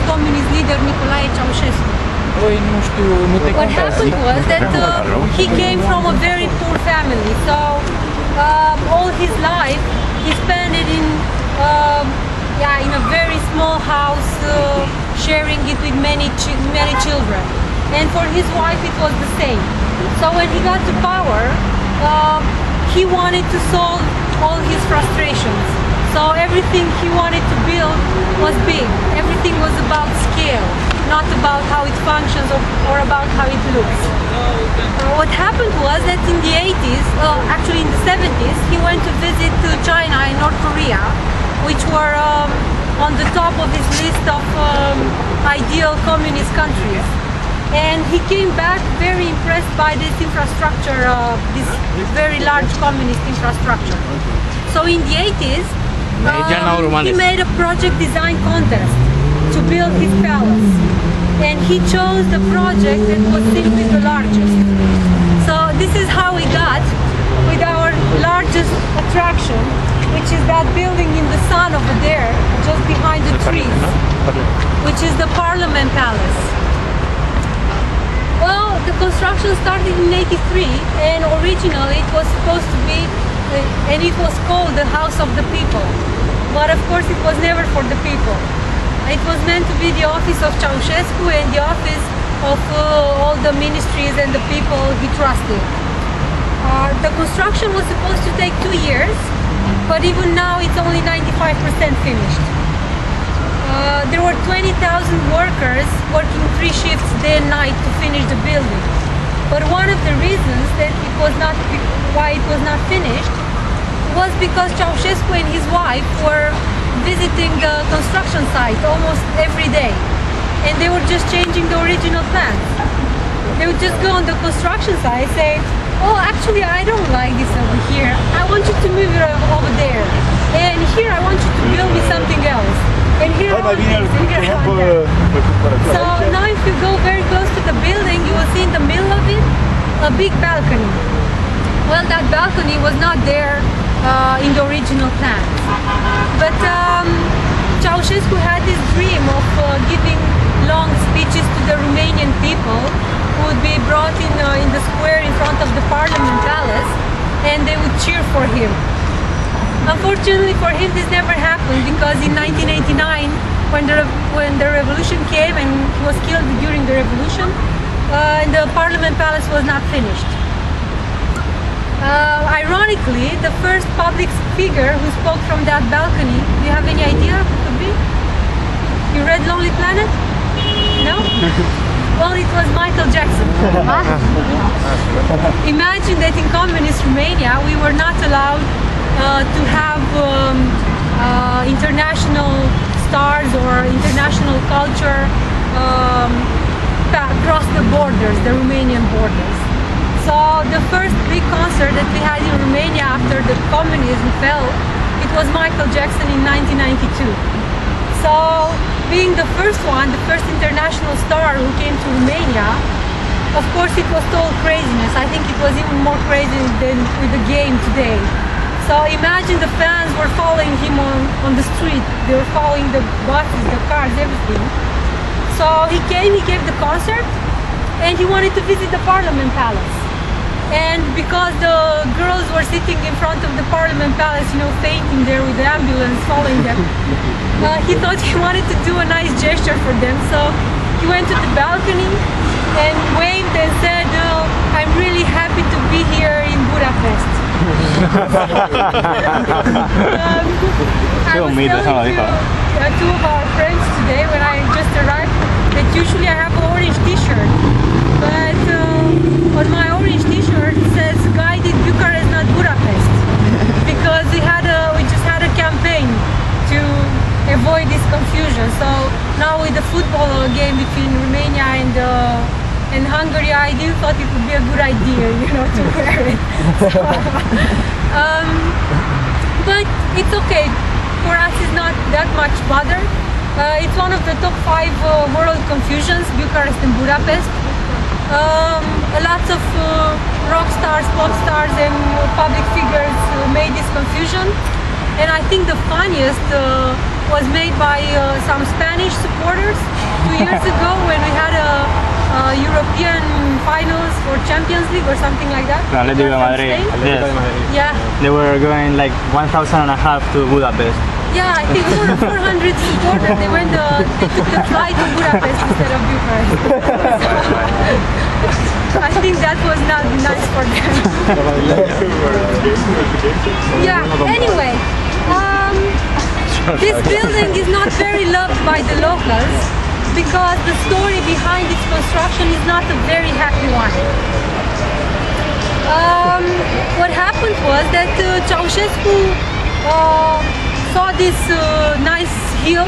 communist leader Nicolae Ceausescu. What happened was that he came from a very poor family, so all his life he spent it in a very small house, sharing it with many children. And for his wife it was the same. So when he got to power, he wanted to solve all his frustrations. So everything he wanted to build was big. Everything was about scale, not about how it functions or about how it looks. What happened was that in the 80s, actually in the 70s, he went to visit China and North Korea, which were on the top of his list of ideal communist countries. And he came back very impressed by this infrastructure, this very large communist infrastructure. So in the 80s, he made a project design contest to build his palace. And he chose the project that was simply the largest. So this is how we got with our largest attraction, which is that building in the sun over there, just behind the trees, which is the Parliament Palace. Well, the construction started in '83, and originally it was supposed to be, and it was called the House of the People. But of course it was never for the people. It was meant to be the office of Ceausescu and the office of all the ministries and the people he trusted. The construction was supposed to take 2 years, but even now it's only 95% finished. There were 20,000 workers working 3 shifts day and night to finish the building. But one of the reasons that why it was not finished was because Ceausescu and his wife were visiting the construction site almost every day, and they were just changing the original plans. They would just go on the construction site and say, "Oh, actually I don't like this over here, I want you to move it over there, and here I want you to build me something else, and here I want this, and here I want that." So now if you go very close to the building, you will see in the middle of it a big balcony. Well, that balcony was not there in the original plans. But Ceausescu had this dream of giving long speeches to the Romanian people, who would be brought in the square in front of the Parliament Palace, and they would cheer for him. Unfortunately for him, this never happened, because in 1989, when the revolution came and he was killed during the revolution, the Parliament Palace was not finished. Ironically, the first public figure who spoke from that balcony, do you have any idea who could be? You read Lonely Planet? No? Well, it was Michael Jackson. Imagine that in communist Romania we were not allowed to have international stars or international culture across the borders, the Romanian borders. So the first big concert that we had in Romania after the communism fell, it was Michael Jackson in 1992. So being the first one, the first international star who came to Romania, of course it was total craziness. I think it was even more crazy than with the game today. So imagine the fans were following him on the street. They were following the buses, the cars, everything. So he came, he gave the concert, and he wanted to visit the Parliament Palace. And because the girls were sitting in front of the Parliament Palace, you know, fainting there with the ambulance following them, he thought he wanted to do a nice gesture for them. So he went to the balcony and waved and said, "I'm really happy to be here in Budapest." I was telling two of our friends today when I just arrived that usually I have an orange t-shirt, but on my orange t-shirt it says "Guided Bucharest, not Budapest," because we just had a campaign to avoid this confusion. So now with the football game between Romania and Hungary, I didn't thought it would be a good idea, you know, to wear it. But it's okay. For us, it's not that much bother. It's one of the top 5 world confusions, Bucharest and Budapest. Lots of rock stars, pop stars and public figures made this confusion. And I think the funniest was made by some Spanish supporters 2 years ago when we had a European finals for Champions League or something like that. Atletico de Madrid. Yes. Yeah. They were going like 1,500 to Budapest. Yeah, I think 400 supporters. They took the flight to Budapest instead of Bucharest. I think that was not nice for them. Yeah. Anyway, this building is not very loved by the locals because the story behind its construction is not a very happy one. What happened was that Ceausescu saw this nice hill,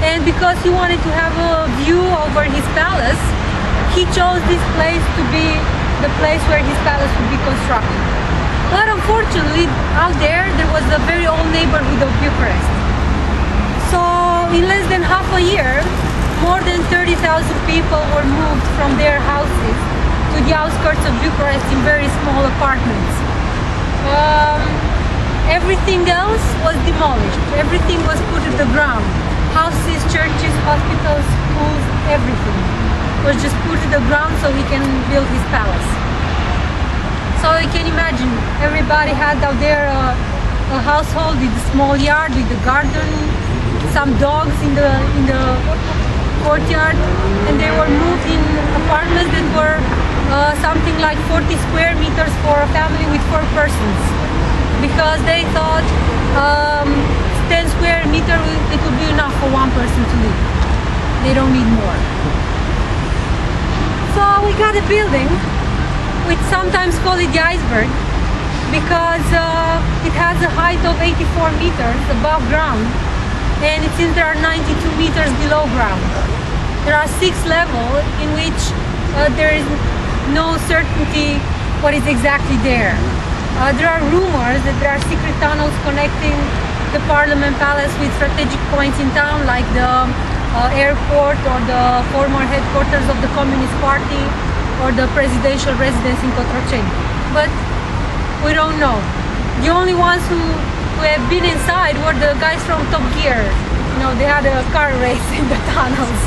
and because he wanted to have a view over his palace, he chose this place to be the place where his palace would be constructed. But unfortunately, out there was a very old neighborhood of Bucharest. So in less than half a year, more than 30,000 people were moved from their houses to the outskirts of Bucharest in very small apartments. Everything else was demolished. Everything was put to the ground. Houses, churches, hospitals, schools, everything was just put to the ground so he can build his palace. So you can imagine, everybody had out there a household with a small yard, with a garden, some dogs in the courtyard, and they were moved in apartments that were something like 40 square meters for a family with 4 persons. Because they thought 10 square meters it would be enough for one person to live. They don't need more. So we got a building, we sometimes call it the iceberg, because it has a height of 84 meters above ground, and there are 92 meters below ground. There are 6 levels in which there is no certainty what is exactly there. There are rumors that there are secret tunnels connecting the Parliament Palace with strategic points in town, like the airport or the former headquarters of the Communist Party or the presidential residence in Cotroceni. But we don't know. The only ones who have been inside were the guys from Top Gear. You know, they had a car race in the tunnels.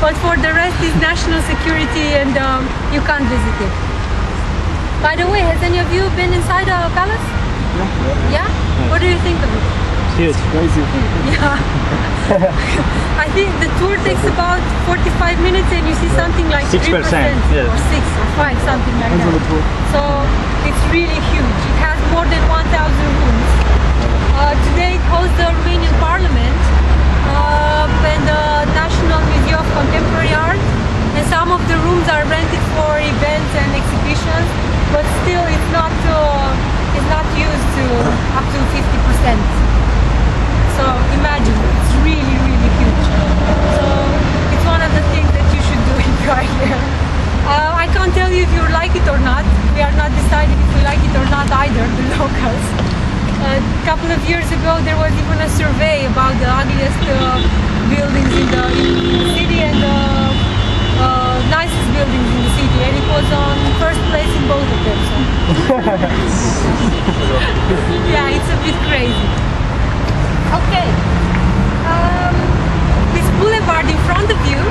But for the rest, it's national security, and you can't visit it. By the way, has any of you been inside a palace? Yeah? What do you think of it? Huge. Crazy. Yeah. I think the tour takes about 45 minutes and you see something like 6%, 3% yes. or 6 or 5, something like that. So it's really huge. It has more than 1,000 rooms. Today it hosts the Romanian Parliament and the National Museum of Contemporary Art. And some of the rooms are rented for events and exhibitions, but still it's not used to up to 50%. So imagine, it's really, really huge. So it's one of the things that you should do if you are here. I can't tell you if you like it or not. We are not decided if we like it or not either, the locals. A couple of years ago there was even a survey about the ugliest buildings in the city and the nicest buildings in the city, and it was on first place in both of them. So. Yeah, it's a bit crazy. Okay, this boulevard in front of you,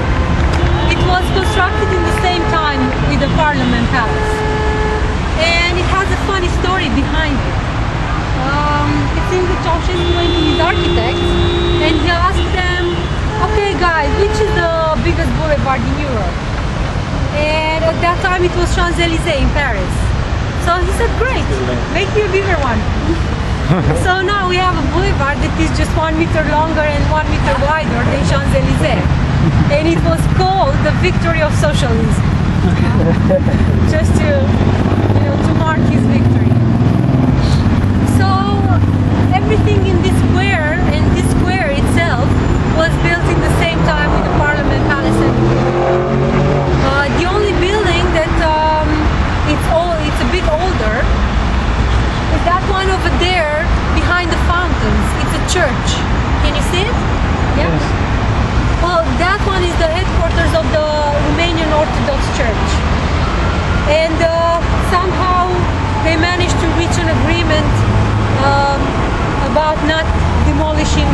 it was constructed in the same time with the Parliament Palace, and it has a funny story behind it. It seems that Ceausescu went to his architects and he asked them, okay guys, which is the biggest boulevard in Europe? And at that time it was Champs-Élysées in Paris. So he said, great, make me a bigger one. So now we have a boulevard that is just 1 meter longer and 1 meter wider than Champs-Élysées. And it was called the victory of socialism. Just to mark his victory. So everything in this square and this square itself was built in the same time with the Parliament Palace. The only building that it's a bit older is that one over there behind the fountains. It's a church. Can you see it? Yeah? Yes. Well, that one is the headquarters of the Romanian Orthodox Church. And somehow they managed to reach an agreement about not demolishing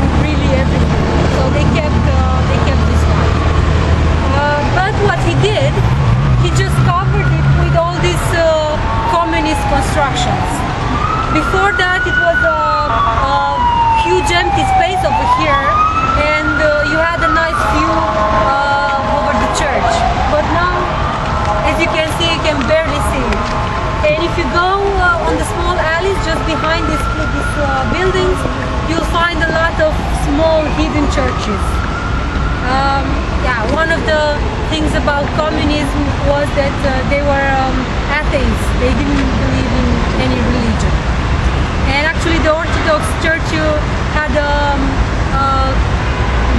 just behind these buildings, you'll find a lot of small hidden churches. Yeah, one of the things about communism was that they were atheists. They didn't believe in any religion. And actually the Orthodox Church had a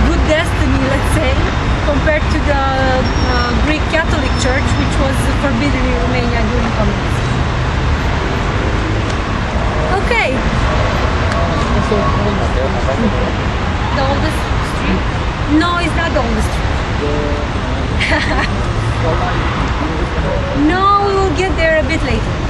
good destiny, let's say, compared to the Greek Catholic Church, which was forbidden in Romania during communism. Okay. The oldest street? No, it's not the oldest street. No, we will get there a bit later.